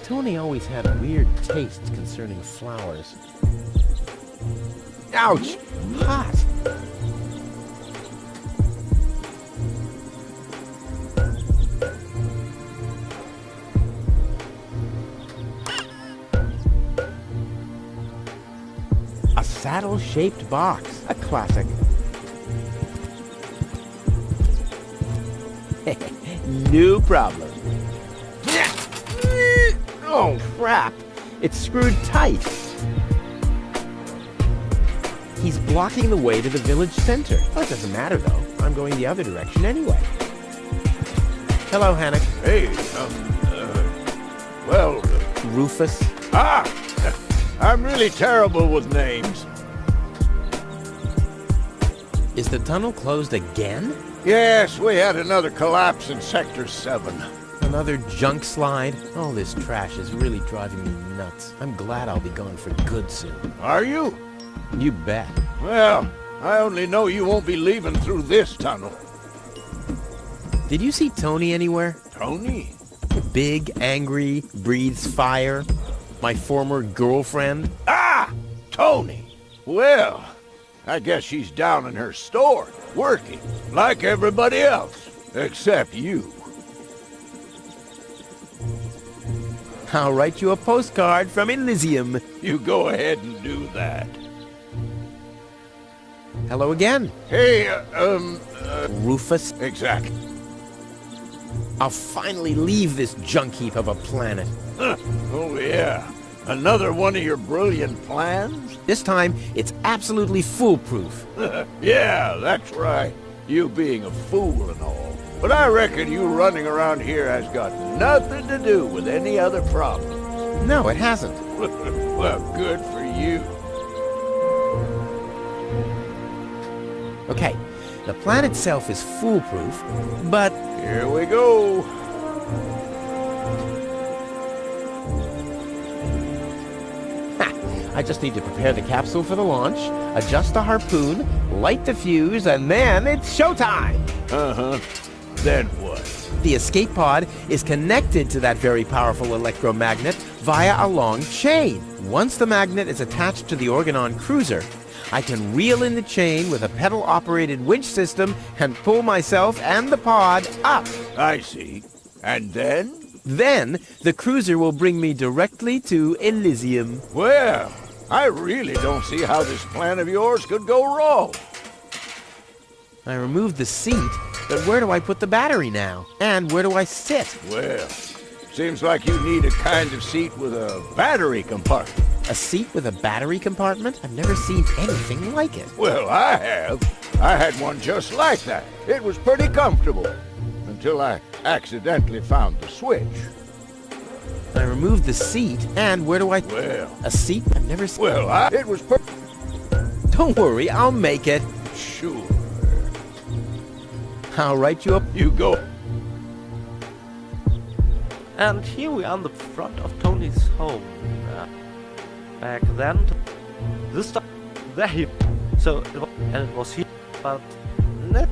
Tony always had a weird taste concerning flowers. Ouch! Hot! A saddle-shaped box. A classic. No problem. Oh, crap. It's screwed tight. He's blocking the way to the village center. Well, it doesn't matter, though. I'm going the other direction anyway. Hello, Hannock. Hey, well... Rufus. Ah! I'm really terrible with names. Is the tunnel closed again? Yes, we had another collapse in Sector 7. Another junk slide? All this trash is really driving me nuts. I'm glad I'll be gone for good soon. Are you? You bet. Well, I only know you won't be leaving through this tunnel. Did you see Tony anywhere? Tony? Big, angry, breathes fire. My former girlfriend. Ah! Tony! Well, I guess she's down in her store, working, like everybody else, except you. I'll write you a postcard from Elysium. You go ahead and do that. Hello again. Hey, Rufus. Exactly. I'll finally leave this junk heap of a planet. Oh, yeah. Another one of your brilliant plans? This time, it's absolutely foolproof. Yeah, that's right. You being a fool and all. But I reckon you running around here has got nothing to do with any other problem. No, it hasn't. Well, good for you. Okay, the plan itself is foolproof, but... Here we go. I just need to prepare the capsule for the launch, adjust the harpoon, light the fuse, and then it's showtime! Uh-huh. Then what? The escape pod is connected to that very powerful electromagnet via a long chain. Once the magnet is attached to the Organon cruiser, I can reel in the chain with a pedal-operated winch system and pull myself and the pod up. I see. And then? Then, the cruiser will bring me directly to Elysium. Well, I really don't see how this plan of yours could go wrong. I removed the seat, but where do I put the battery now? And where do I sit? Well, seems like you need a kind of seat with a battery compartment. A seat with a battery compartment? I've never seen anything like it. Well, I have. I had one just like that. It was pretty comfortable. Until I accidentally found the switch. I removed the seat, and where do I... Well... A seat I've never seen... Well, it was Don't worry, I'll make it. Sure. I'll write you up. You go. And here we are on the front of Tony's home. Back then, this time, there he... So, it was here, but... Net.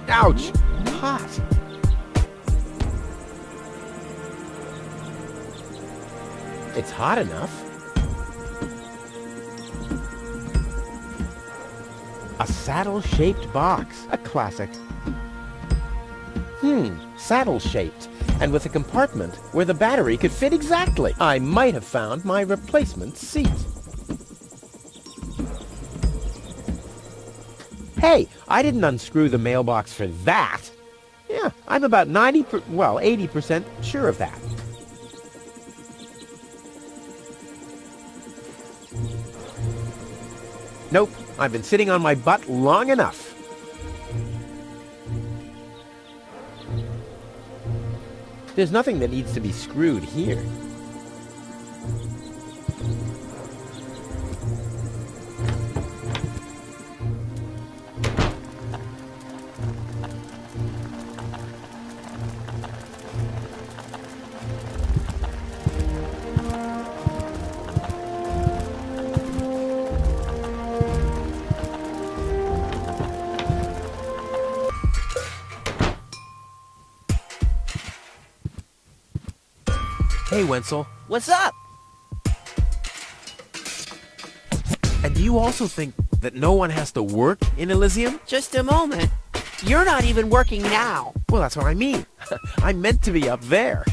Ouch! Hot! It's hot enough. A saddle-shaped box. A classic. Saddle-shaped. And with a compartment where the battery could fit exactly. I might have found my replacement seat. Hey, I didn't unscrew the mailbox for that. Yeah, I'm about 80% sure of that. Nope, I've been sitting on my butt long enough. There's nothing that needs to be screwed here. Hey, Wenzel. What's up? And do you also think that no one has to work in Elysium? Just a moment. You're not even working now. Well, that's what I mean. I'm meant to be up there.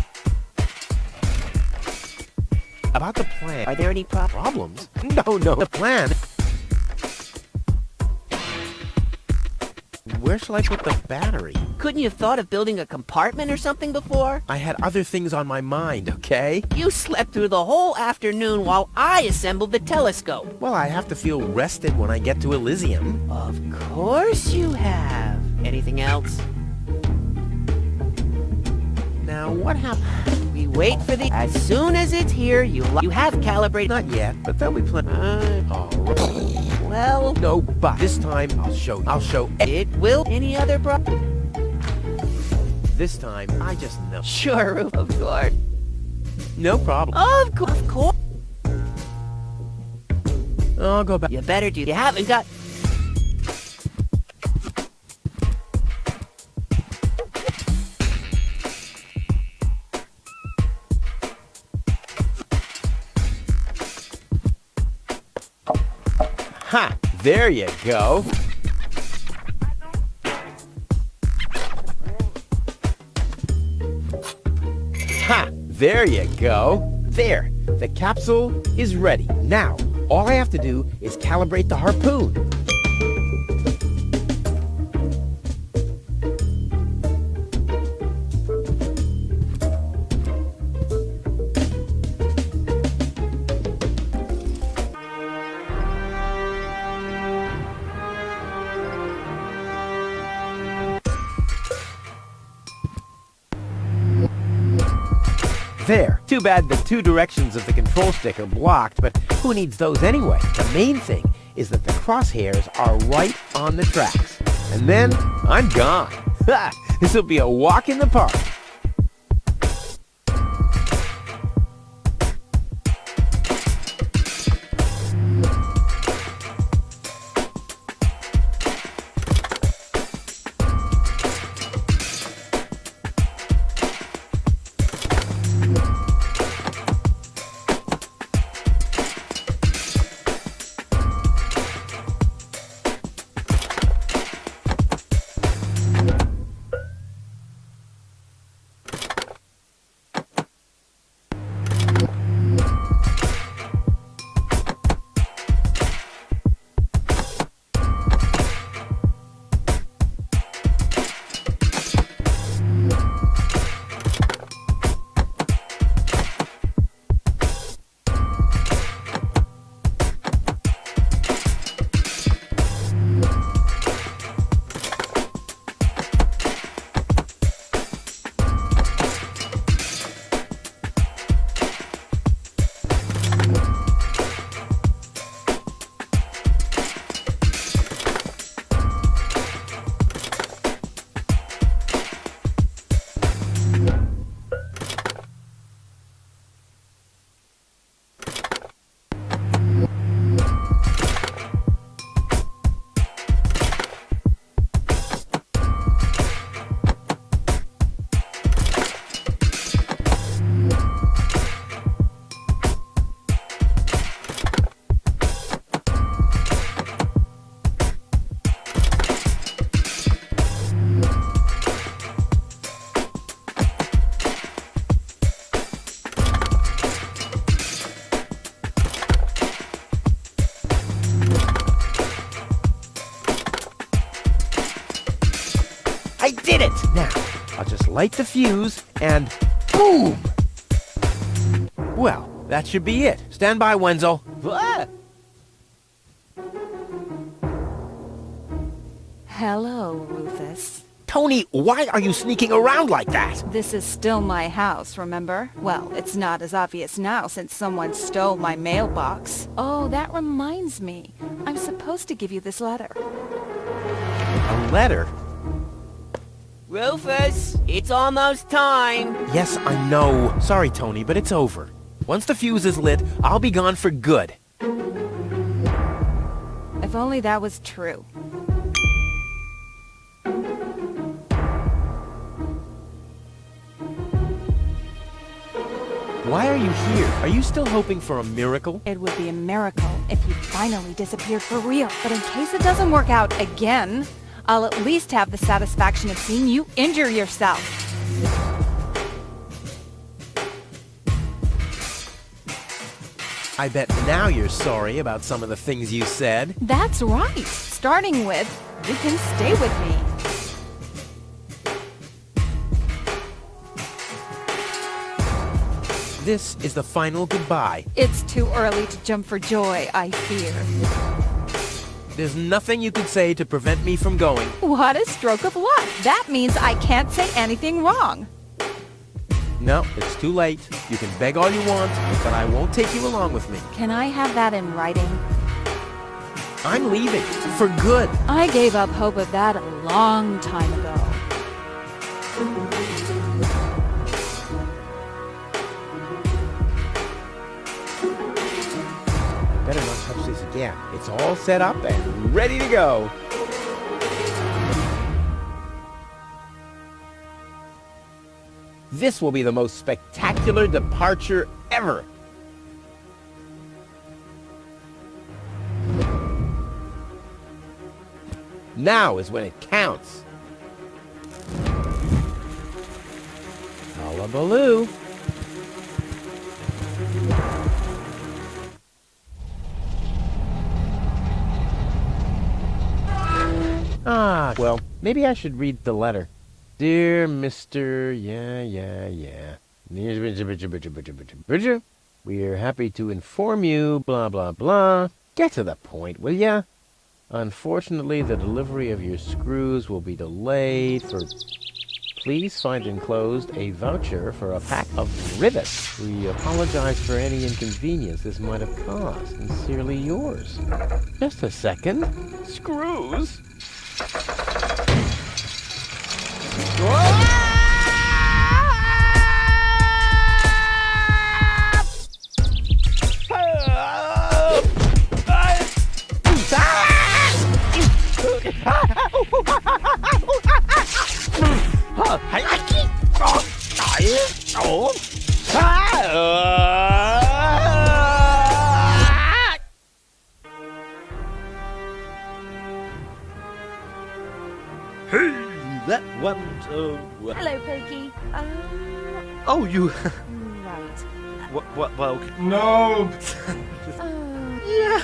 About the plan. Are there any Problems? No. The plan. Where shall I put the battery? Couldn't you have thought of building a compartment or something before? I had other things on my mind, okay? You slept through the whole afternoon while I assembled the telescope. Well, I have to feel rested when I get to Elysium. Of course you have. Anything else? Now, what happened? We wait for the... As soon as it's here, you have calibrated... Not yet, but there'll be plenty. All right. Well... No, but this time I'll show... It will... Any other This time, I just know. Sure, of course. No problem. Of course. I'll go back. You better do... You haven't got... Ha! There you go. Ha! There you go. There. The capsule is ready. Now, all I have to do is calibrate the harpoon. There. Too bad the two directions of the control stick are blocked, but who needs those anyway? The main thing is that the crosshairs are right on the tracks. And then I'm gone. Ha! This'll be a walk in the park. I did it! Now, I'll just light the fuse and boom! Well, that should be it. Stand by, Wenzel. Ah! Hello, Rufus. Tony, why are you sneaking around like that? This is still my house, remember? Well, it's not as obvious now since someone stole my mailbox. Oh, that reminds me. I'm supposed to give you this letter. A letter? Rufus, it's almost time. Yes, I know. Sorry, Tony, but it's over. Once the fuse is lit, I'll be gone for good. If only that was true. Why are you here? Are you still hoping for a miracle? It would be a miracle if you finally disappeared for real. But in case it doesn't work out again, I'll at least have the satisfaction of seeing you injure yourself. I bet now you're sorry about some of the things you said. That's right. Starting with, you can stay with me. This is the final goodbye. It's too early to jump for joy, I fear. There's nothing you could say to prevent me from going. What a stroke of luck. That means I can't say anything wrong. No, it's too late. You can beg all you want, but I won't take you along with me. Can I have that in writing? I'm leaving. For good. I gave up hope of that a long time ago. Better not touch this again. It's all set up and ready to go. This will be the most spectacular departure ever. Now is when it counts. Hullabaloo. Ah, well, maybe I should read the letter. Dear Mr. We're happy to inform you, blah, blah, blah. Get to the point, will ya? Unfortunately, the delivery of your screws will be delayed for... Please find enclosed a voucher for a pack of rivets. We apologize for any inconvenience this might have caused. Sincerely yours. Just a second. Screws? That went, well. Hello, Pokey. Oh, you... Right. well, okay. No! Yeah.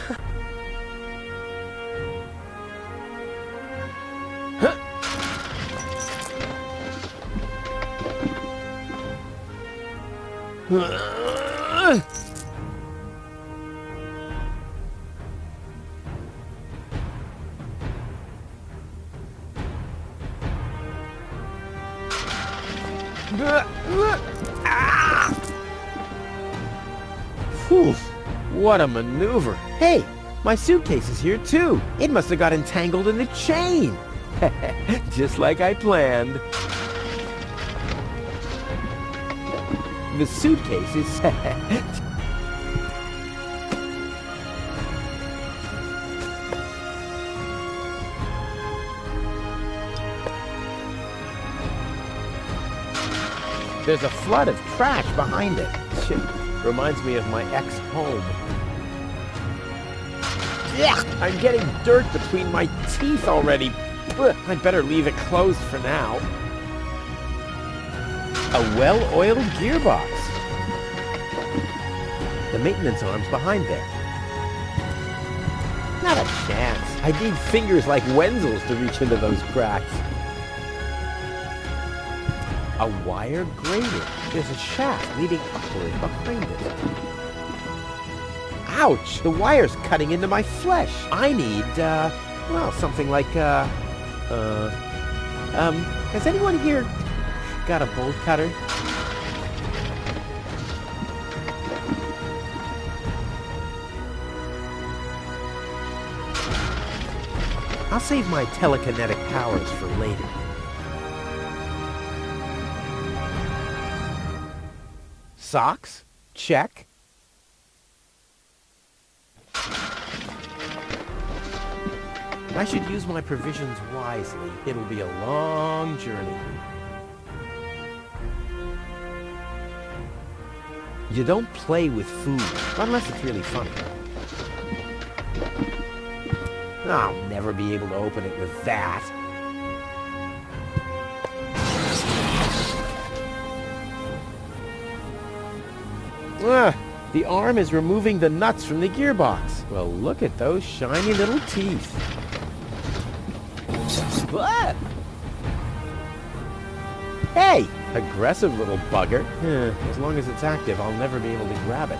Phew, what a maneuver. Hey, my suitcase is here too. It must have got entangled in the chain. Just like I planned. The suitcase is set. There's a flood of trash behind it. Shit, reminds me of my ex-home. Yeah, I'm getting dirt between my teeth already. Ugh, I'd better leave it closed for now. A well-oiled gearbox. The maintenance arm's behind there. Not a chance. I need fingers like Wenzel's to reach into those cracks. A wire grating. There's a shaft leading upward behind it. Ouch! The wire's cutting into my flesh. I need, well, something like, has anyone here got a bolt cutter? I'll save my telekinetic powers for later. Socks? Check. I should use my provisions wisely. It'll be a long journey. You don't play with food, unless it's really funny. I'll never be able to open it with that. The arm is removing the nuts from the gearbox. Well, look at those shiny little teeth. What? Hey! Aggressive little bugger. As long as it's active, I'll never be able to grab it.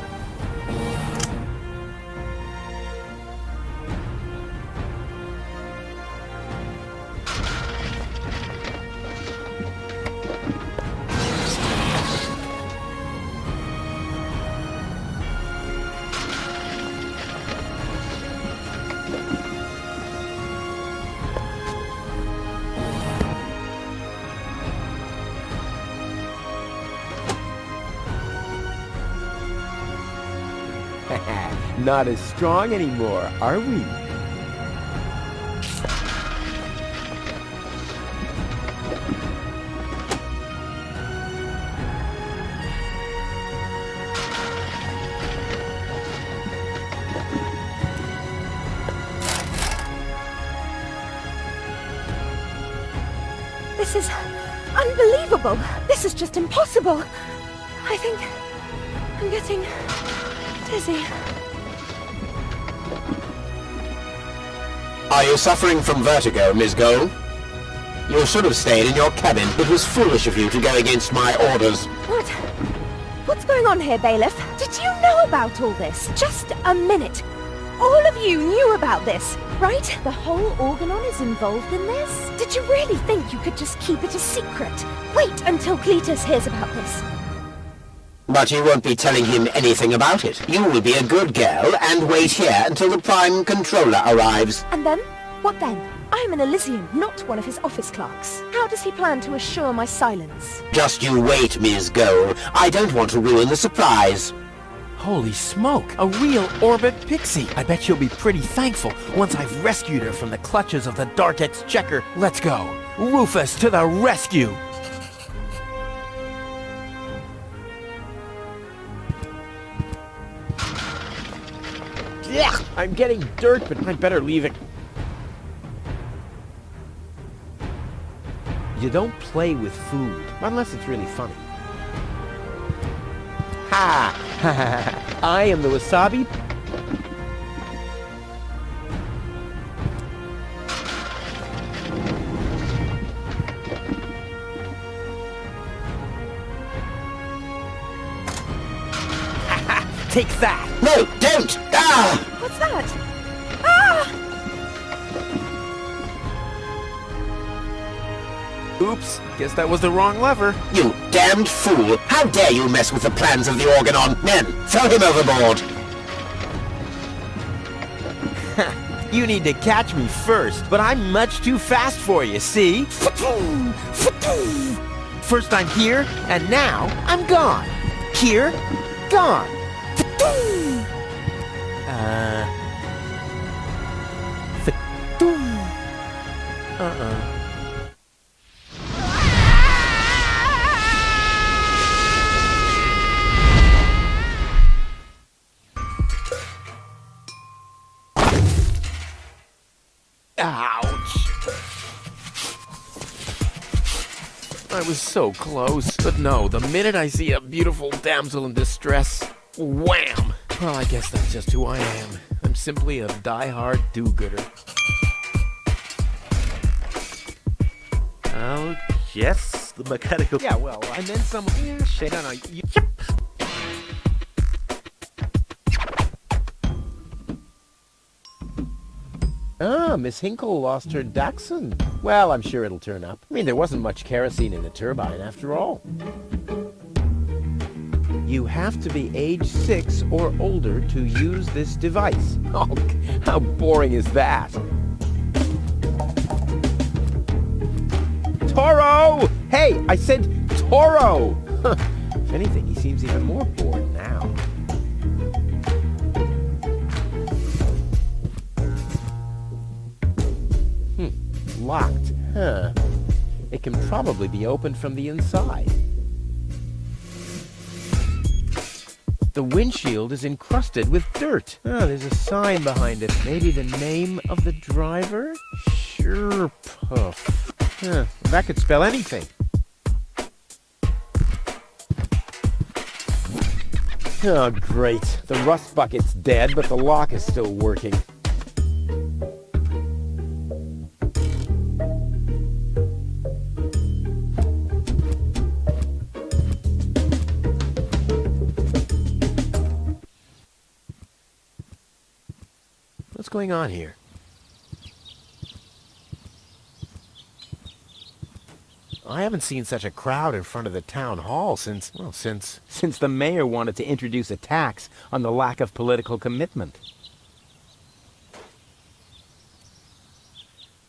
Not as strong anymore, are we? This is unbelievable. This is just impossible. I think I'm getting dizzy. Are you suffering from vertigo, Miss Gold? You should have stayed in your cabin. It was foolish of you to go against my orders. What's going on here, Bailiff? Did you know about all this? Just a minute. All of you knew about this, right? The whole Organon is involved in this? Did you really think you could just keep it a secret? Wait until Cletus hears about this. But you won't be telling him anything about it. You will be a good girl and wait here until the Prime Controller arrives. And then? What then? I am an Elysium, not one of his office clerks. How does he plan to assure my silence? Just you wait, Ms. Gold. I don't want to ruin the surprise. Holy smoke! A real Orbit Pixie! I bet she'll be pretty thankful once I've rescued her from the clutches of the Dark Exchequer. Let's go! Rufus to the rescue! Yeah, I'm getting dirt, but I better leave it. You don't play with food, unless it's really funny. Ha! I am the wasabi. Take that! No, don't! Ah! What's that? Ah! Oops, guess that was the wrong lever. You damned fool! How dare you mess with the plans of the Organon? Men, throw him overboard! You need to catch me first, but I'm much too fast for you, see? First I'm here, and now I'm gone. Here, gone. Ouch. I was so close, but no, the minute I see a beautiful damsel in distress, wham! Well, I guess that's just who I am. I'm simply a die-hard do-gooder. Oh, yes, the mechanical... Yeah, well, and then some... shit. No, you... Yep. Ah, Miss Hinkle lost her Dachshund. Well, I'm sure it'll turn up. I mean, there wasn't much kerosene in the turbine after all. You have to be age 6 or older to use this device. Oh, how boring is that? Toro! Hey, I said Toro! If anything, he seems even more bored now. Locked, huh? It can probably be opened from the inside. The windshield is encrusted with dirt. Oh, there's a sign behind it. Maybe the name of the driver? Sure, Puff. Huh, that could spell anything. Oh, great. The rust bucket's dead, but the lock is still working. What's going on here? I haven't seen such a crowd in front of the town hall since the mayor wanted to introduce a tax on the lack of political commitment.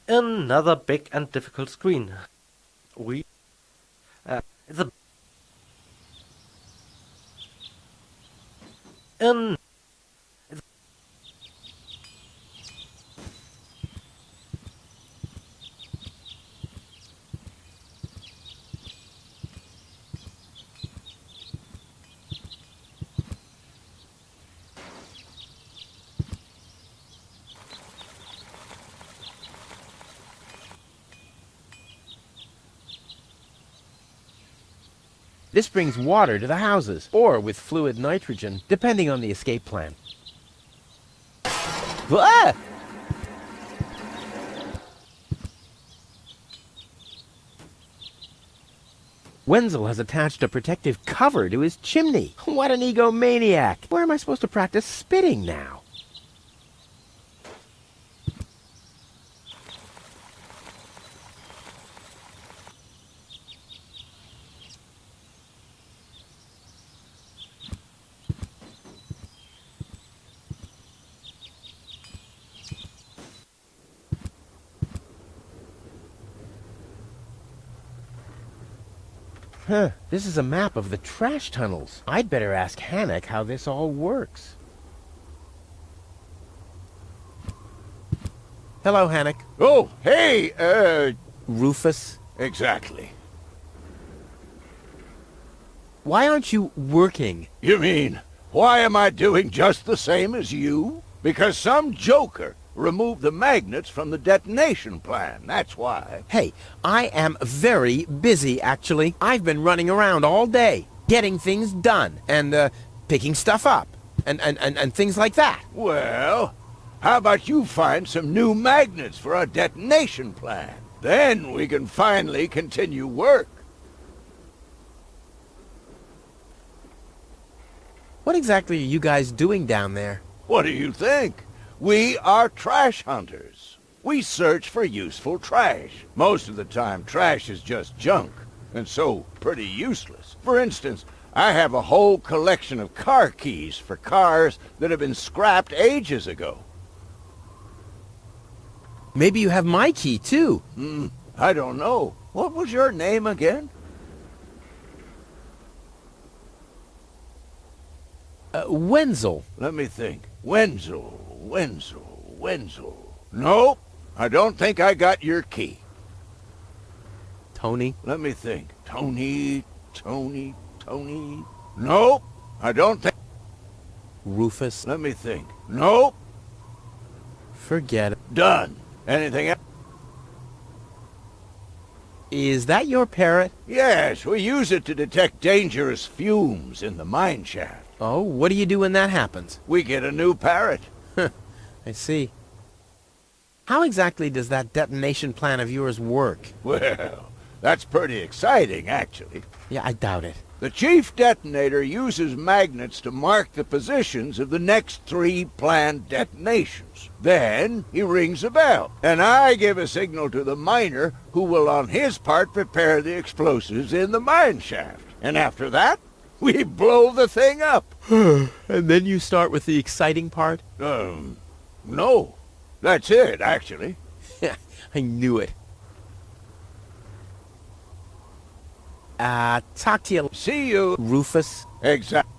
Another big and difficult screen. It's a This brings water to the houses, or with fluid nitrogen, depending on the escape plan. Ah! Wenzel has attached a protective cover to his chimney. What an egomaniac! Where am I supposed to practice spitting now? Huh, this is a map of the trash tunnels. I'd better ask Hannek how this all works. Hello, Hannek. Oh, hey, Rufus. exactly. Why aren't you working? You mean, why am I doing just the same as you? Because some joker removed the magnets from the detonation plan, that's why. Hey, I am very busy, actually. I've been running around all day, getting things done, and, picking stuff up, and things like that. Well, how about you find some new magnets for our detonation plan? Then we can finally continue work. What exactly are you guys doing down there? What do you think? We are trash hunters. We search for useful trash. Most of the time, trash is just junk, and so pretty useless. For instance, I have a whole collection of car keys for cars that have been scrapped ages ago. Maybe you have my key, too. I don't know. What was your name again? Wenzel. Let me think. Wenzel. Nope, I don't think I got your key. Tony. Let me think. Tony. Nope, I don't think. Rufus. Let me think. Nope, Forget it. done. Anything else? Is that your parrot? Yes, we use it to detect dangerous fumes in the mine shaft. Oh, what do you do when that happens? We get a new parrot. I see. How exactly does that detonation plan of yours work? Well, that's pretty exciting, actually. Yeah, I doubt it. The chief detonator uses magnets to mark the positions of the next 3 planned detonations. Then he rings a bell, and I give a signal to the miner who will on his part prepare the explosives in the mine shaft. And after that, we blow the thing up. And then you start with the exciting part? No. That's it, actually. I knew it. Talk to you, See you. Rufus. Exactly.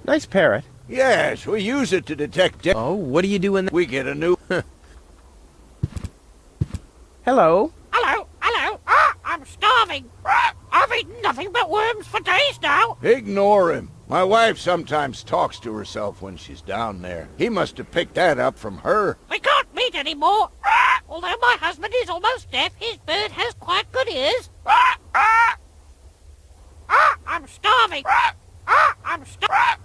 Nice parrot. Yes, we use it to detect Oh, what do you do when... We get a new... Hello? Hello, hello. Ah, I'm starving. Ah, I've eaten nothing but worms for days now. Ignore him. My wife sometimes talks to herself when she's down there. He must have picked that up from her. We can't meet anymore. Ah, although my husband is almost deaf, his bird has quite good ears. Ah, ah. Ah, I'm starving. Ah, ah, I'm starving.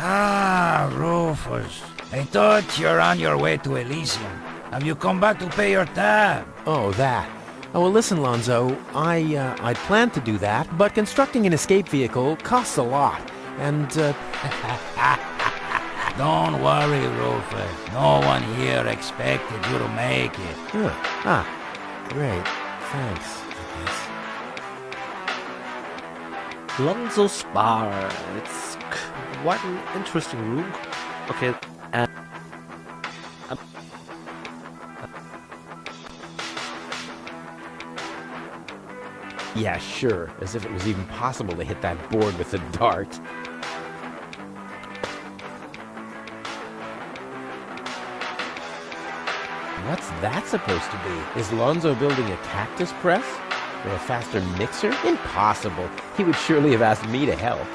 Ah, Rufus. I thought you're on your way to Elysium. Have you come back to pay your tab? Oh, that. Oh, well, listen, Lonzo. I planned to do that, but constructing an escape vehicle costs a lot. And, Don't worry, Rufus. No one here expected you to make it. Great. Thanks, I guess. Lonzo's bar. It's quite an interesting room. Okay, and Yeah, sure. As if it was even possible to hit that board with a dart. What's that supposed to be? Is Lonzo building a cactus press? Or a faster mixer? Impossible. He would surely have asked me to help.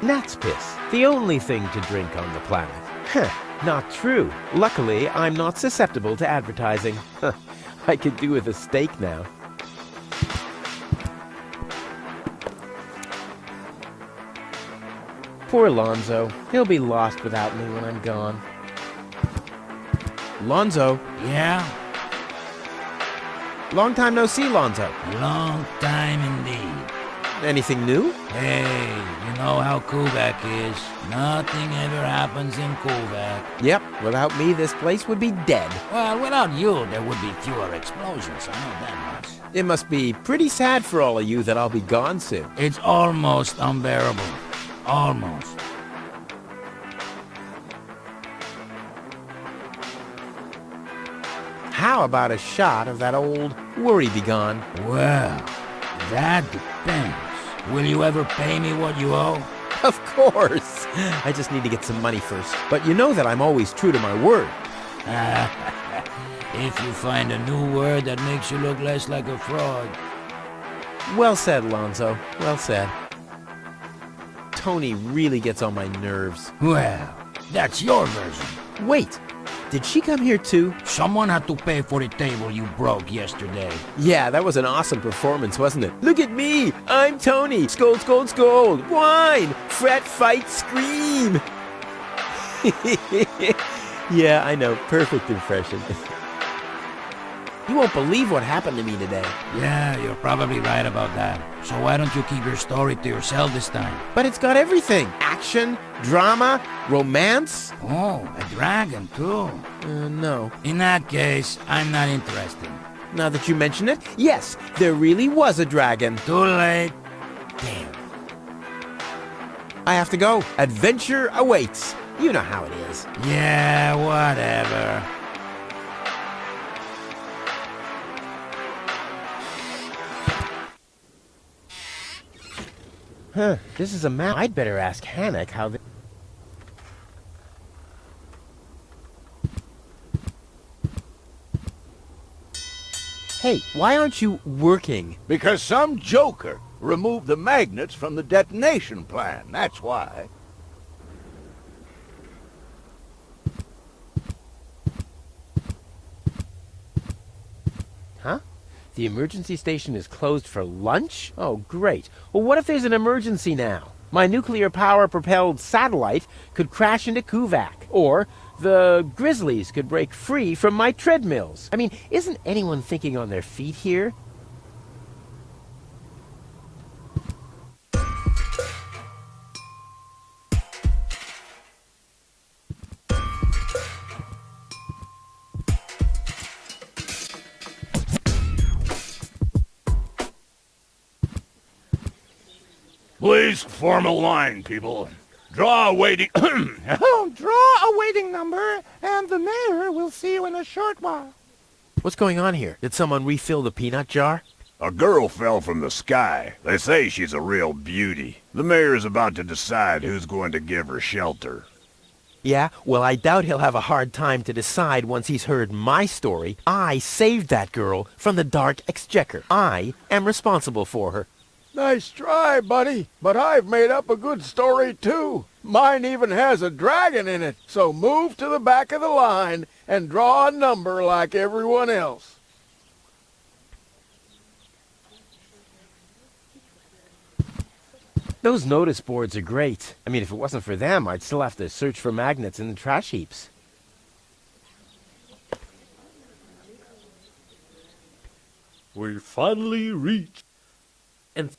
Gnat's piss. The only thing to drink on the planet. Huh. Not true. Luckily, I'm not susceptible to advertising. I could do with a steak now. Poor Lonzo. He'll be lost without me when I'm gone. Lonzo. Yeah? Long time no see, Lonzo. Long time indeed. Anything new? Hey, you know how Kovac is. Nothing ever happens in Kovac. Yep. Without me, this place would be dead. Well, without you, there would be fewer explosions, I know that much. It must be pretty sad for all of you that I'll be gone soon. It's almost unbearable. Almost. How about a shot of that old worry-begone? Well, that depends. Will you ever pay me what you owe? Of course! I just need to get some money first. But you know that I'm always true to my word. If you find a new word that makes you look less like a fraud. Well said, Lonzo. Well said. Tony really gets on my nerves. Well, that's your version. Wait, did she come here too? Someone had to pay for the table you broke yesterday. Yeah, that was an awesome performance, wasn't it? Look at me! I'm Tony! Scold, scold, scold! Whine! Fret, fight, scream! Yeah, I know. Perfect impression. You won't believe what happened to me today. Yeah, you're probably right about that. So why don't you keep your story to yourself this time? But it's got everything. Action, drama, romance. Oh, a dragon too. No. In that case, I'm not interested. Now that you mention it, yes, there really was a dragon. Too late. Damn. I have to go. Adventure awaits. You know how it is. Yeah, whatever. Huh, this is a map. I'd better ask Hannock how the... Hey, why aren't you working? Because some joker removed the magnets from the detonation plan, that's why. Huh? The emergency station is closed for lunch? Oh, great. Well, what if there's an emergency now? My nuclear power-propelled satellite could crash into Kovac. Or the Grizzlies could break free from my treadmills. I mean, isn't anyone thinking on their feet here? Please form a line, people. Draw a waiting... Draw a waiting number, and the mayor will see you in a short while. What's going on here? Did someone refill the peanut jar? A girl fell from the sky. They say she's a real beauty. The mayor's about to decide who's going to give her shelter. Yeah? Well, I doubt he'll have a hard time to decide once he's heard my story. I saved that girl from the dark exchequer. I am responsible for her. Nice try, buddy. But I've made up a good story, too. Mine even has a dragon in it. So move to the back of the line and draw a number like everyone else. Those notice boards are great. I mean, if it wasn't for them, I'd still have to search for magnets in the trash heaps. We finally reached. And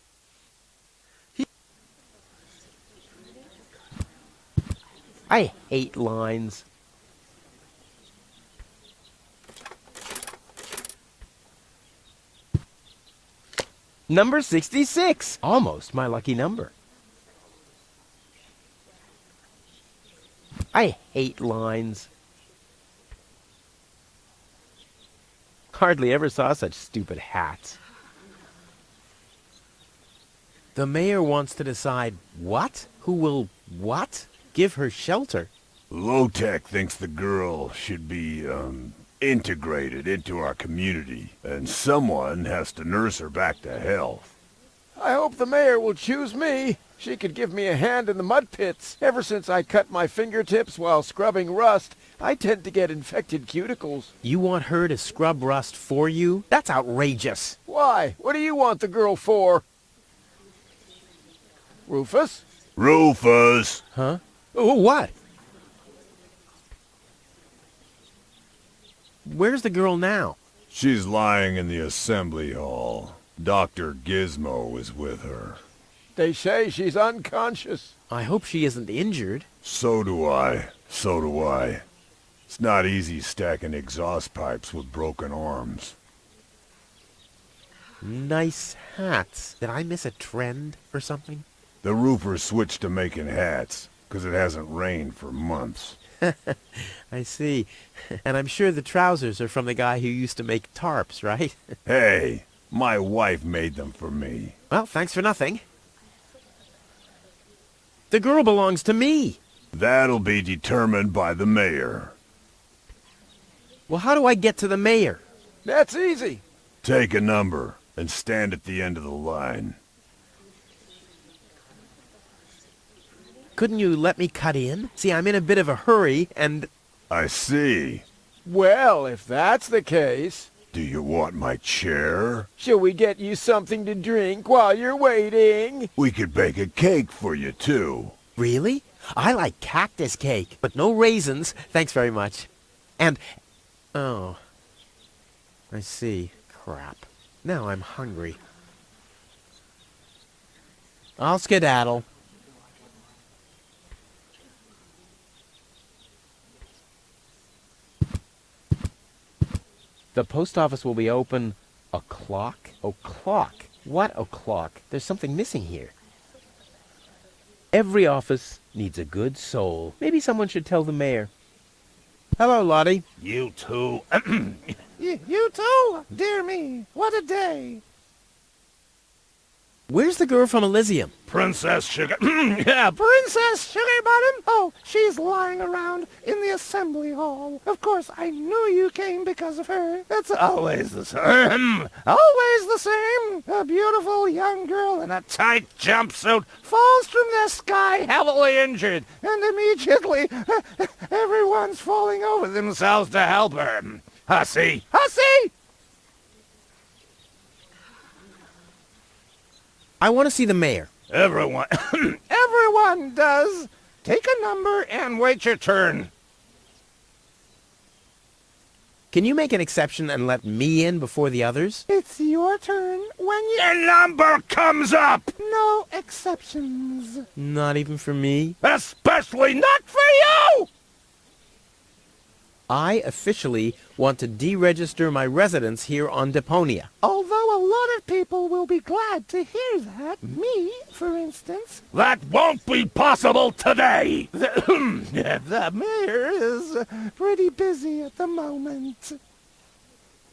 I hate lines. Number 66! Almost my lucky number. I hate lines. Hardly ever saw such stupid hats. The mayor wants to decide what? Who will what? Give her shelter? Low-Tech thinks the girl should be, integrated into our community, and someone has to nurse her back to health. I hope the mayor will choose me. She could give me a hand in the mud pits. Ever since I cut my fingertips while scrubbing rust, I tend to get infected cuticles. You want her to scrub rust for you? That's outrageous. Why? What do you want the girl for? Rufus? Rufus! Huh? What? Where's the girl now? She's lying in the assembly hall. Dr. Gizmo is with her. They say she's unconscious. I hope she isn't injured. So do I. So do I. It's not easy stacking exhaust pipes with broken arms. Nice hats. Did I miss a trend or something? The roofers switched to making hats, 'cause it hasn't rained for months. I see. And I'm sure the trousers are from the guy who used to make tarps, right? Hey, my wife made them for me. Well, thanks for nothing. The girl belongs to me. That'll be determined by the mayor. Well, how do I get to the mayor? That's easy. Take a number and stand at the end of the line. Couldn't you let me cut in? See, I'm in a bit of a hurry, and... I see. Well, if that's the case... Do you want my chair? Shall we get you something to drink while you're waiting? We could bake a cake for you, too. Really? I like cactus cake, but no raisins. Thanks very much. And... Oh. I see. Crap. Now I'm hungry. I'll skedaddle. The post office will be open o'clock? O'clock? What o'clock? There's something missing here. Every office needs a good soul. Maybe someone should tell the mayor. Hello, Lottie. You too. You too? Dear me, what a day. Where's the girl from Elysium? Princess Sugar. Yeah, Princess Sugar Bottom? Oh, she's lying around in the assembly hall. Of course, I knew you came because of her. It's always the same. Always the same. A beautiful young girl in a tight jumpsuit falls from the sky heavily injured, and immediately everyone's falling over themselves to help her. Hussy! Hussy! I want to see the mayor. Everyone. Everyone does. Take a number and wait your turn. Can you make an exception and let me in before the others? It's your turn when Your number comes up! No exceptions. Not even for me? Especially not for you! I officially want to deregister my residence here on Deponia. Although a lot of people will be glad to hear that. Me, for instance. That won't be possible today! The mayor is pretty busy at the moment.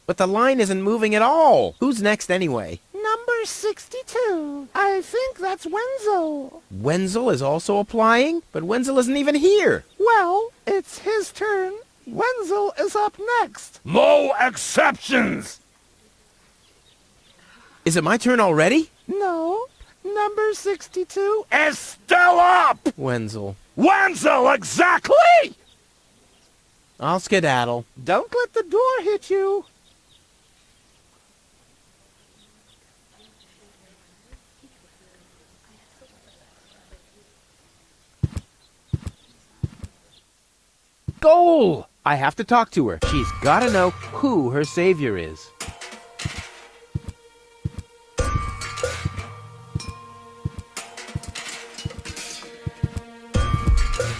But the line isn't moving at all. Who's next anyway? Number 62. I think that's Wenzel. Wenzel is also applying? But Wenzel isn't even here. Well, it's his turn. Wenzel is up next. No exceptions! Is it my turn already? No. Number 62. Is still up! Wenzel. Wenzel, exactly! I'll skedaddle. Don't let the door hit you. Goal! I have to talk to her. She's gotta know who her savior is.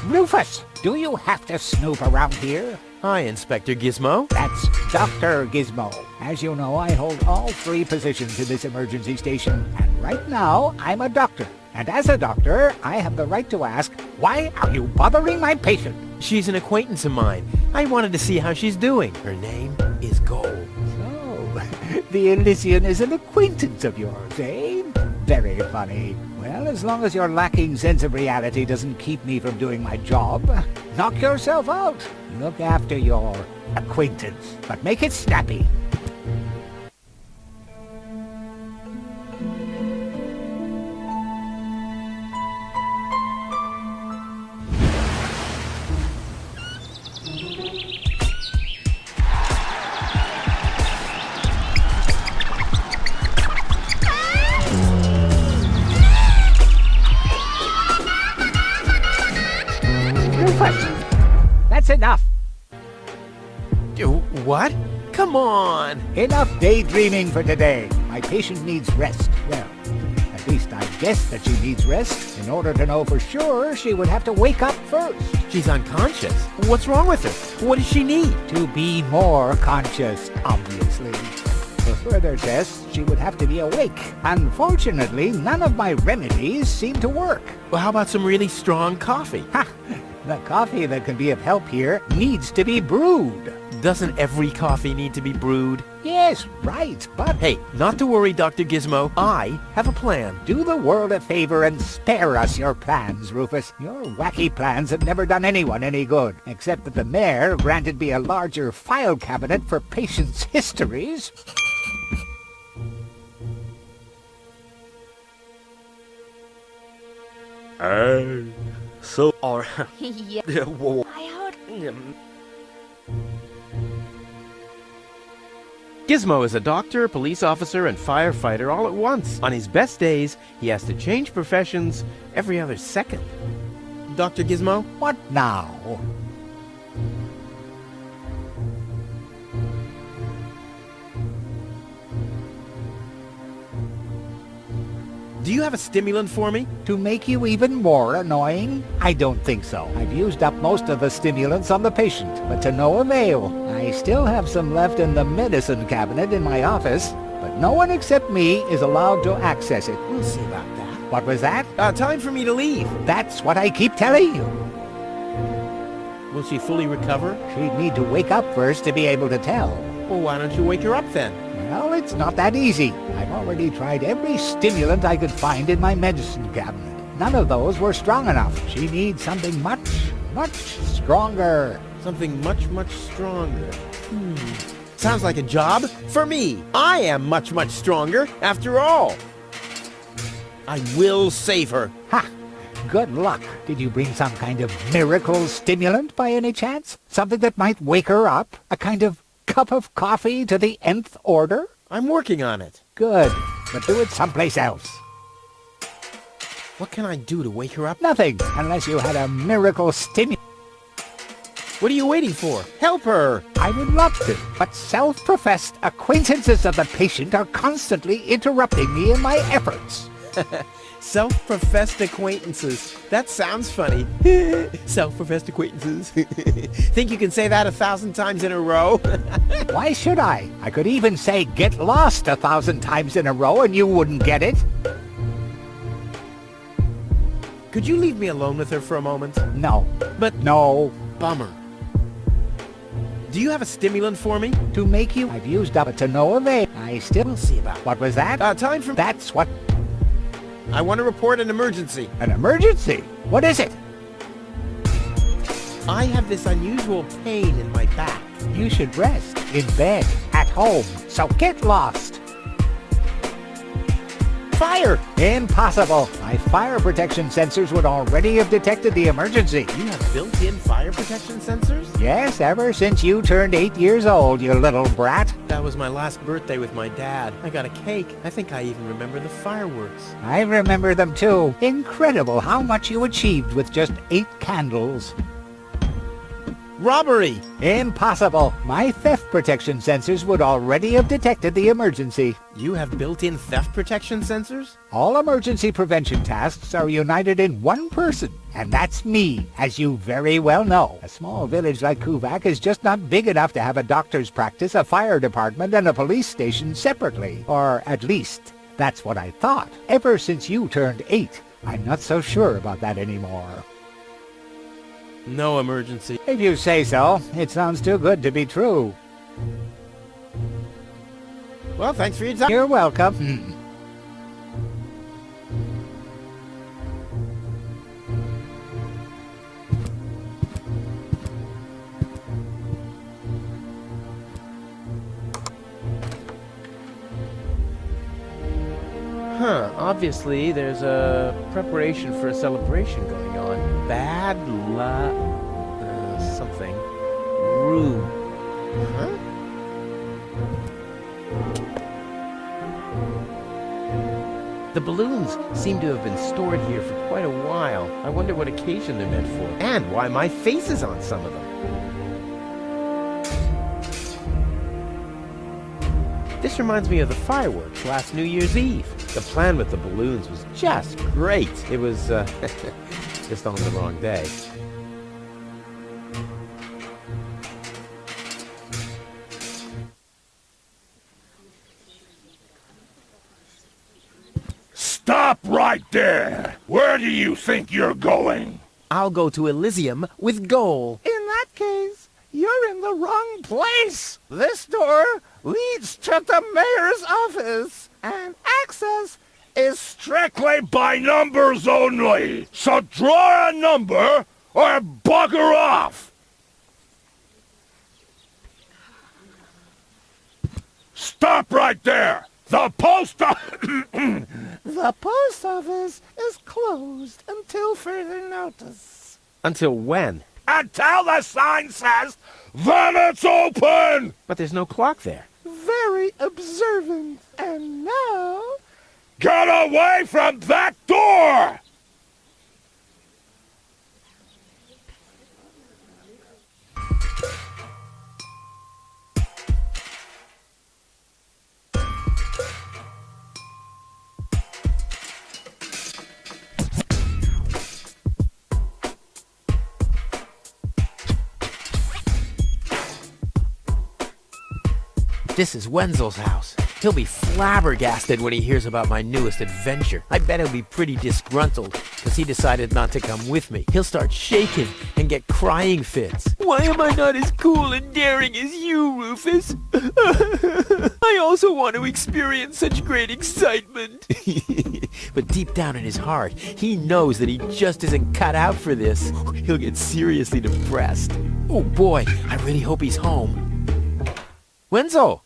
Rufus, do you have to snoop around here? Hi, Inspector Gizmo. That's Dr. Gizmo. As you know, I hold all 3 positions in this emergency station, and right now, I'm a doctor. And as a doctor, I have the right to ask, why are you bothering my patient? She's an acquaintance of mine. I wanted to see how she's doing. Her name is Gold. So, the Elysian is an acquaintance of yours, eh? Very funny. Well, as long as your lacking sense of reality doesn't keep me from doing my job, knock yourself out. Look after your acquaintance, but make it snappy. That's enough. What? Come on! Enough daydreaming for today. My patient needs rest. Well, at least I guess that she needs rest. In order to know for sure, she would have to wake up first. She's unconscious. What's wrong with her? What does she need? To be more conscious, obviously. For further tests, she would have to be awake. Unfortunately, none of my remedies seem to work. Well, how about some really strong coffee? Ha! The coffee that can be of help here needs to be brewed. Doesn't every coffee need to be brewed? Yes, right, but... Hey, not to worry, Dr. Gizmo. I have a plan. Do the world a favor and spare us your plans, Rufus. Your wacky plans have never done anyone any good, except that the mayor granted me a larger file cabinet for patients' histories. So, or... Yeah. Whoa. I heard... Gizmo is a doctor, police officer, and firefighter all at once. On his best days, he has to change professions every other second. Dr. Gizmo? What now? Do you have a stimulant for me? To make you even more annoying? I don't think so. I've used up most of the stimulants on the patient, but to no avail. I still have some left in the medicine cabinet in my office, but no one except me is allowed to access it. We'll see about that. What was that? Time for me to leave. That's what I keep telling you. Will she fully recover? She'd need to wake up first to be able to tell. Well, why don't you wake her up then? Well, it's not that easy. I've already tried every stimulant I could find in my medicine cabinet. None of those were strong enough. She needs something much, much stronger. Something much, much stronger. Sounds like a job for me. I am much, much stronger after all. I will save her. Ha! Good luck. Did you bring some kind of miracle stimulant by any chance? Something that might wake her up? A kind of cup of coffee to the nth order? I'm working on it. Good, but do it someplace else. What can I do to wake her up? Nothing, unless you had a miracle stimulant. What are you waiting for? Help her! I would love to, but self-professed acquaintances of the patient are constantly interrupting me in my efforts. Self-professed acquaintances. That sounds funny. Self-professed acquaintances. Think you can say that 1,000 times in a row? Why should I? I could even say get lost 1,000 times in a row and you wouldn't get it. Could you leave me alone with her for a moment? No. But No. bummer. Do you have a stimulant for me? To make you, I've used up to no avail. I still... We'll see about it. What was that? Time for... That's what... I want to report an emergency. An emergency? What is it? I have this unusual pain in my back. You should rest. In bed. At home. So get lost. Fire! Impossible. My fire protection sensors would already have detected the emergency. You have built-in fire protection sensors? Yes, ever since you turned 8 years old, you little brat. That was my last birthday with my dad. I got a cake. I think I even remember the fireworks. I remember them too. Incredible how much you achieved with just 8 candles. Robbery! Impossible. My theft protection sensors would already have detected the emergency. You have built-in theft protection sensors? All emergency prevention tasks are united in one person, and that's me, as you very well know. A small village like Kuvak is just not big enough to have a doctor's practice, a fire department, and a police station separately. Or at least, that's what I thought. Ever since you turned 8, I'm not so sure about that anymore. No emergency. If you say so, it sounds too good to be true. Well, thanks for your time. You're welcome. Huh, obviously there's a preparation for a celebration going on. Bad something. Rue. Huh? The balloons seem to have been stored here for quite a while. I wonder what occasion they're meant for, and why my face is on some of them. This reminds me of the fireworks last New Year's Eve. The plan with the balloons was just great. It was, just on the wrong day. Stop right there! Where do you think you're going? I'll go to Elysium with Goal. In that case, you're in the wrong place. This door leads to the mayor's office, and access is Strictly by numbers only! So draw a number or bugger off! Stop right there! The post The post office is closed until further notice. Until when? Until the sign says, then it's open! But there's no clock there. Very observant. And now... Get away from that door! This is Wenzel's house. He'll be flabbergasted when he hears about my newest adventure. I bet he'll be pretty disgruntled, because he decided not to come with me. He'll start shaking and get crying fits. Why am I not as cool and daring as you, Rufus? I also want to experience such great excitement. But deep down in his heart, he knows that he just isn't cut out for this. He'll get seriously depressed. Oh boy, I really hope he's home. Wenzel!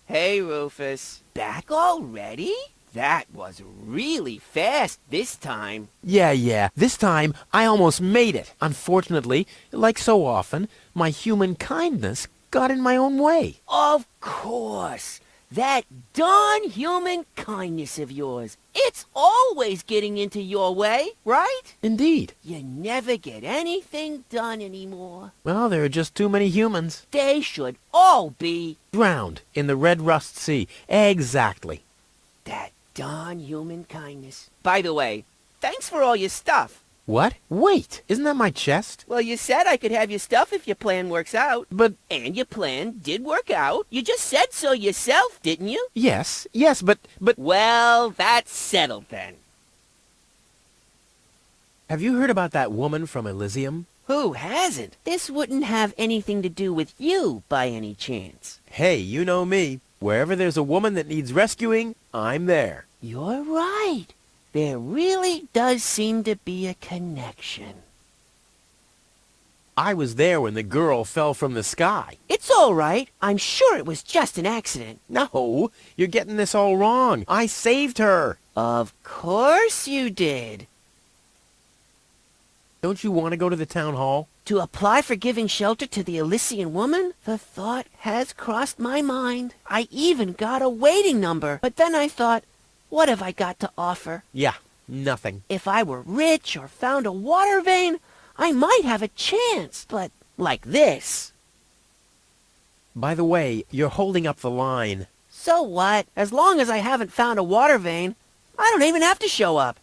Hey, Rufus. Back already? That was really fast this time. Yeah. This time, I almost made it. Unfortunately, like so often, my human kindness got in my own way. Of course. That darn human kindness of yours. It's always getting into your way, right? Indeed. You never get anything done anymore. Well, there are just too many humans. They should all be Drowned in the Red Rust Sea. Exactly. that Darn human kindness. By the way, thanks for all your stuff. What? Wait, isn't that my chest? Well, you said I could have your stuff if your plan works out. But... And your plan did work out. You just said so yourself, didn't you? Yes, but... Well, that's settled then. Have you heard about that woman from Elysium? Who hasn't? This wouldn't have anything to do with you by any chance. Hey, you know me. Wherever there's a woman that needs rescuing, I'm there. You're right. There really does seem to be a connection. I was there when the girl fell from the sky. It's all right. I'm sure it was just an accident. No, you're getting this all wrong. I saved her. Of course you did. Don't you want to go to the town hall? To apply for giving shelter to the Elysian woman? The thought has crossed my mind. I even got a waiting number. But then I thought, what have I got to offer? Yeah, nothing. If I were rich or found a water vein, I might have a chance. But like this. By the way, you're holding up the line. So what? As long as I haven't found a water vein, I don't even have to show up.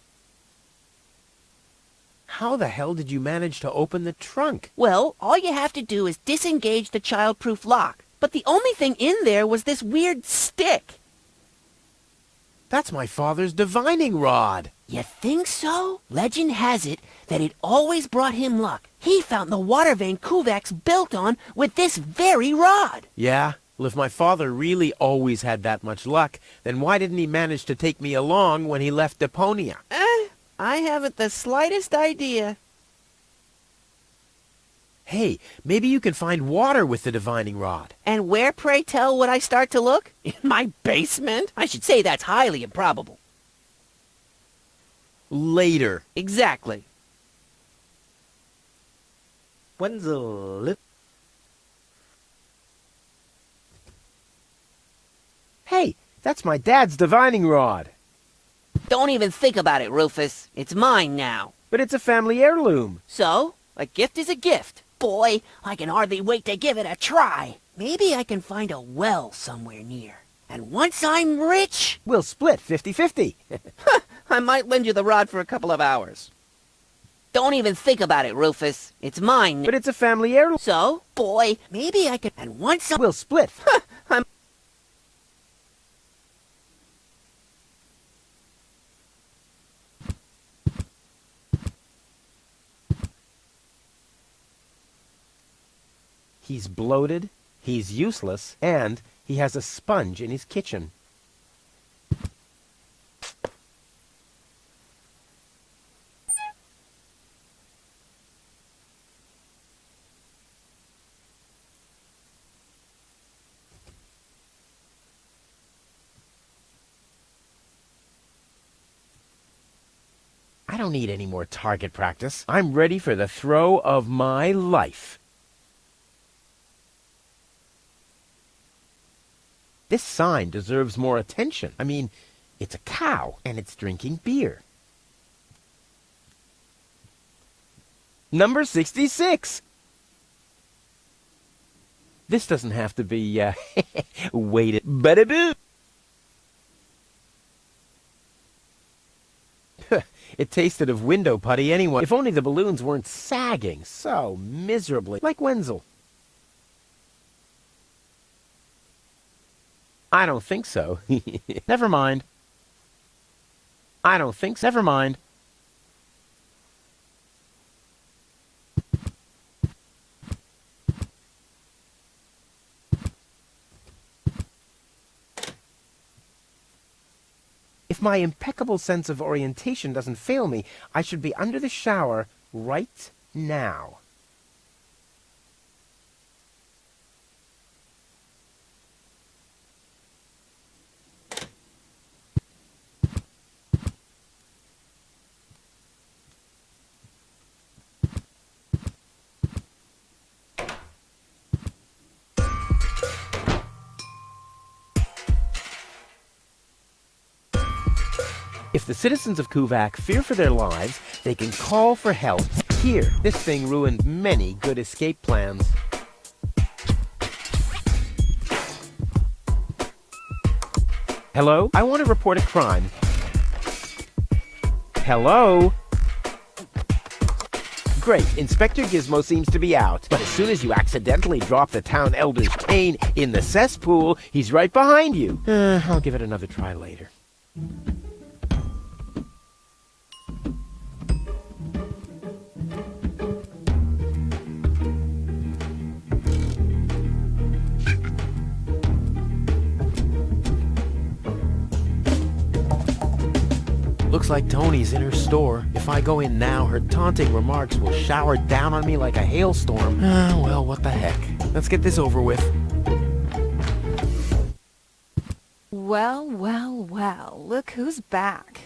How the hell did you manage to open the trunk? Well, all you have to do is disengage the child-proof lock. But the only thing in there was this weird stick. That's my father's divining rod. You think so? Legend has it that it always brought him luck. He found the water vein Kuvak's built on with this very rod. Yeah? Well, if my father really always had that much luck, then why didn't he manage to take me along when he left Deponia? I haven't the slightest idea. Hey, maybe you can find water with the divining rod. And where, pray tell, would I start to look? In my basement? I should say that's highly improbable. Later. Exactly. Wenzel. Hey, that's my dad's divining rod. Don't even think about it, Rufus. It's mine now. But it's a family heirloom. So, a gift is a gift. Boy, I can hardly wait to give it a try. Maybe I can find a well somewhere near. And once I'm rich... We'll split 50-50. I might lend you the rod for a couple of hours. Don't even think about it, Rufus. It's mine. But it's a family heirloom. So, boy, maybe I can... And once I'm... We'll split. I'm... He's bloated, he's useless, and he has a sponge in his kitchen. I don't need any more target practice. I'm ready for the throw of my life. This sign deserves more attention. I mean, it's a cow, and it's drinking beer. Number 66. This doesn't have to be, weighted. Bada-boo! It tasted of window putty anyway. If only the balloons weren't sagging so miserably. Like Wenzel. I don't think so. Never mind. I don't think so. Never mind. If my impeccable sense of orientation doesn't fail me, I should be under the shower right now. If the citizens of Kuvak fear for their lives, they can call for help. Here, this thing ruined many good escape plans. Hello? I want to report a crime. Hello? Great, Inspector Gizmo seems to be out. But as soon as you accidentally drop the town elder's cane in the cesspool, he's right behind you. I'll give it another try later. Looks like Tony's in her store. If I go in now, her taunting remarks will shower down on me like a hailstorm. Well, what the heck. Let's get this over with. Well, well, well, look who's back.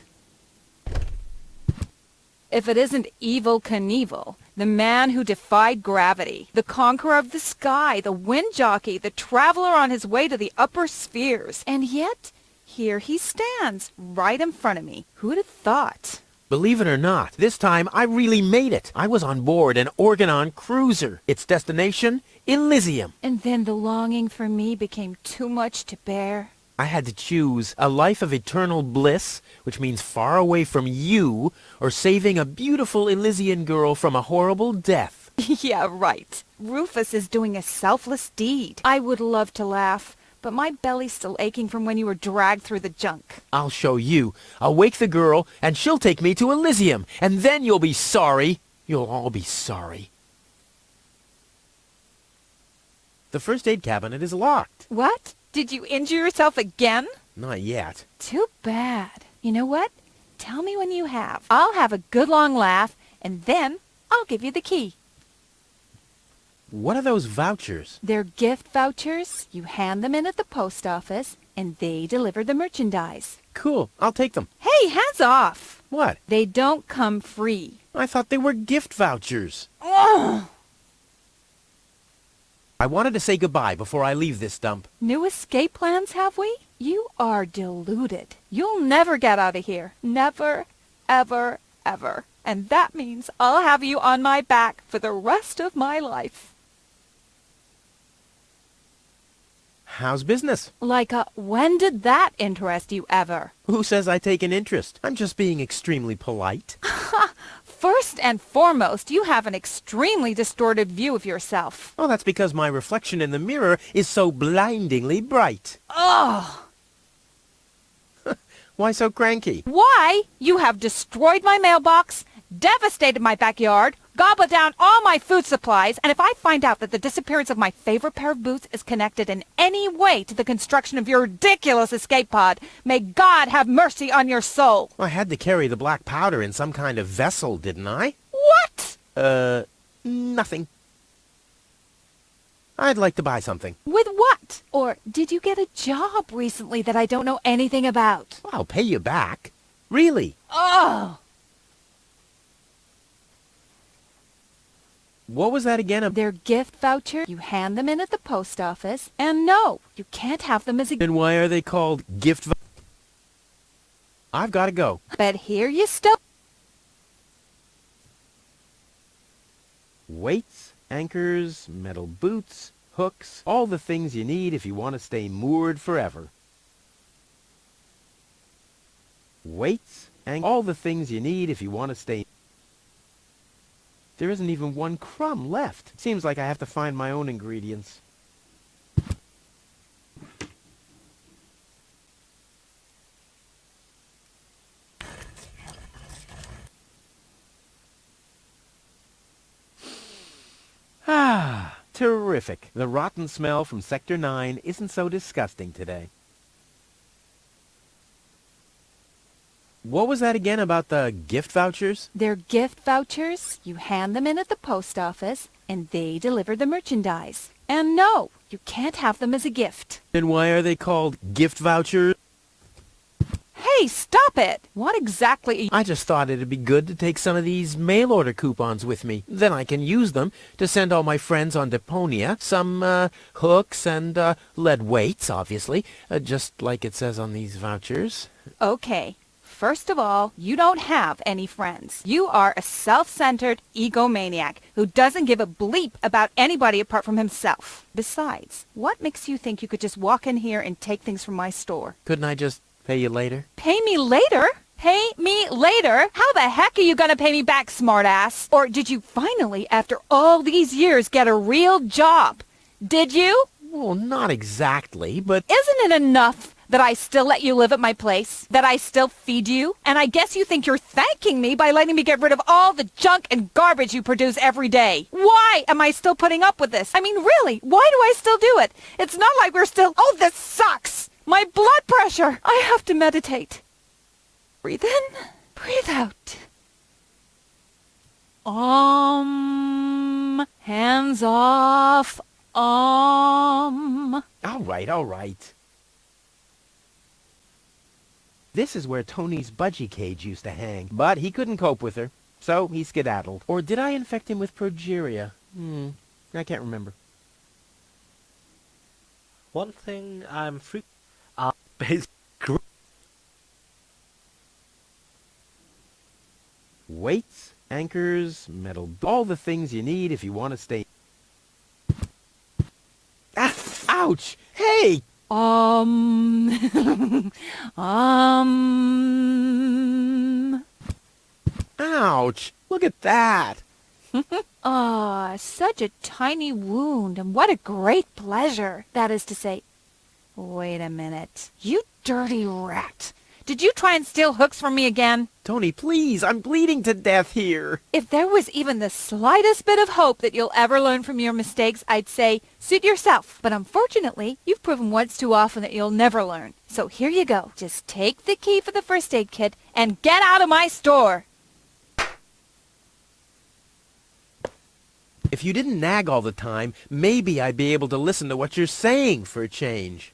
If it isn't Evel Knievel, the man who defied gravity, the conqueror of the sky, the wind jockey, the traveler on his way to the upper spheres, and yet here he stands, right in front of me. Who'd have thought? Believe it or not, this time I really made it. I was on board an Organon cruiser. Its destination, Elysium. And then the longing for me became too much to bear. I had to choose a life of eternal bliss, which means far away from you, or saving a beautiful Elysian girl from a horrible death. Yeah, right. Rufus is doing a selfless deed. I would love to laugh, but my belly's still aching from when you were dragged through the junk. I'll show you. I'll wake the girl, and she'll take me to Elysium, and then you'll be sorry. You'll all be sorry. The first aid cabinet is locked. What? Did you injure yourself again? Not yet. Too bad. You know what? Tell me when you have. I'll have a good long laugh, and then I'll give you the key. What are those vouchers? They're gift vouchers. You hand them in at the post office, and they deliver the merchandise. Cool. I'll take them. Hey, hands off! What? They don't come free. I thought they were gift vouchers. Ugh! I wanted to say goodbye before I leave this dump. New escape plans, have we? You are deluded. You'll never get out of here. Never, ever, ever. And that means I'll have you on my back for the rest of my life. How's business? When did that interest you ever? Who says I take an interest? I'm just being extremely polite. First and foremost, you have an extremely distorted view of yourself. Oh, that's because my reflection in the mirror is so blindingly bright. Ugh! Why so cranky? Why? You have destroyed my mailbox, devastated my backyard, gobbled down all my food supplies, and if I find out that the disappearance of my favorite pair of boots is connected in any way to the construction of your ridiculous escape pod, may God have mercy on your soul. I had to carry the black powder in some kind of vessel, didn't I? What? Nothing. I'd like to buy something. With what? Or did you get a job recently that I don't know anything about? I'll pay you back. Really. Oh! What was that again? They're gift vouchers. You hand them in at the post office. And no, you can't have them as a... Then why are they called gift vouchers? I've got to go. But here you still... Weights, anchors, metal boots, hooks, all the things you need if you want to stay moored forever. Weights, all the things you need if you want to stay... There isn't even one crumb left. Seems like I have to find my own ingredients. Ah, terrific. The rotten smell from Sector 9 isn't so disgusting today. What was that again about the gift vouchers? They're gift vouchers. You hand them in at the post office, and they deliver the merchandise. And no, you can't have them as a gift. Then why are they called gift vouchers? Hey, stop it! What exactly... I just thought it'd be good to take some of these mail order coupons with me. Then I can use them to send all my friends on Deponia some hooks and lead weights, obviously, just like it says on these vouchers. Okay. First of all, you don't have any friends. You are a self-centered egomaniac who doesn't give a bleep about anybody apart from himself. Besides, what makes you think you could just walk in here and take things from my store? Couldn't I just pay you later? Pay me later? Pay me later? How the heck are you gonna pay me back, smartass? Or did you finally, after all these years, get a real job? Did you? Well, not exactly, but... Isn't it enough that I still let you live at my place? That I still feed you? And I guess you think you're thanking me by letting me get rid of all the junk and garbage you produce every day. Why am I still putting up with this? I mean, really, why do I still do it? It's not like we're still... Oh, this sucks! My blood pressure! I have to meditate. Breathe in, breathe out. Hands off. All right. This is where Tony's budgie cage used to hang, but he couldn't cope with her, so he skedaddled. Or did I infect him with progeria? I can't remember. One thing I'm basically... Weights, anchors, metal, all the things you need if you want to stay... Ah, ouch! Hey! Ouch! Look at that! Ah, such a tiny wound, and what a great pleasure. That is to say... Wait a minute. You dirty rat. Did you try and steal hooks from me again? Tony, please, I'm bleeding to death here. If there was even the slightest bit of hope that you'll ever learn from your mistakes, I'd say, suit yourself. But unfortunately, you've proven once too often that you'll never learn. So here you go. Just take the key for the first aid kit and get out of my store. If you didn't nag all the time, maybe I'd be able to listen to what you're saying for a change.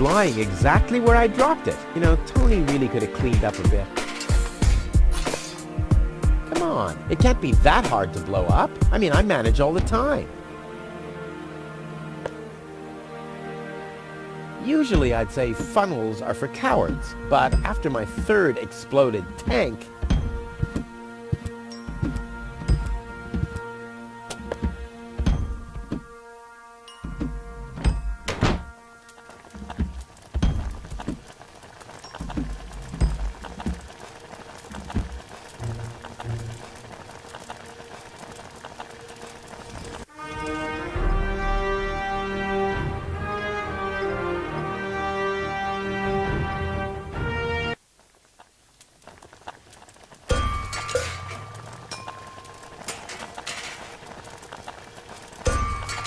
Lying exactly where I dropped it. You know, Tony really could have cleaned up a bit. Come on, it can't be that hard to blow up. I mean, I manage all the time. Usually I'd say funnels are for cowards, but after my third exploded tank,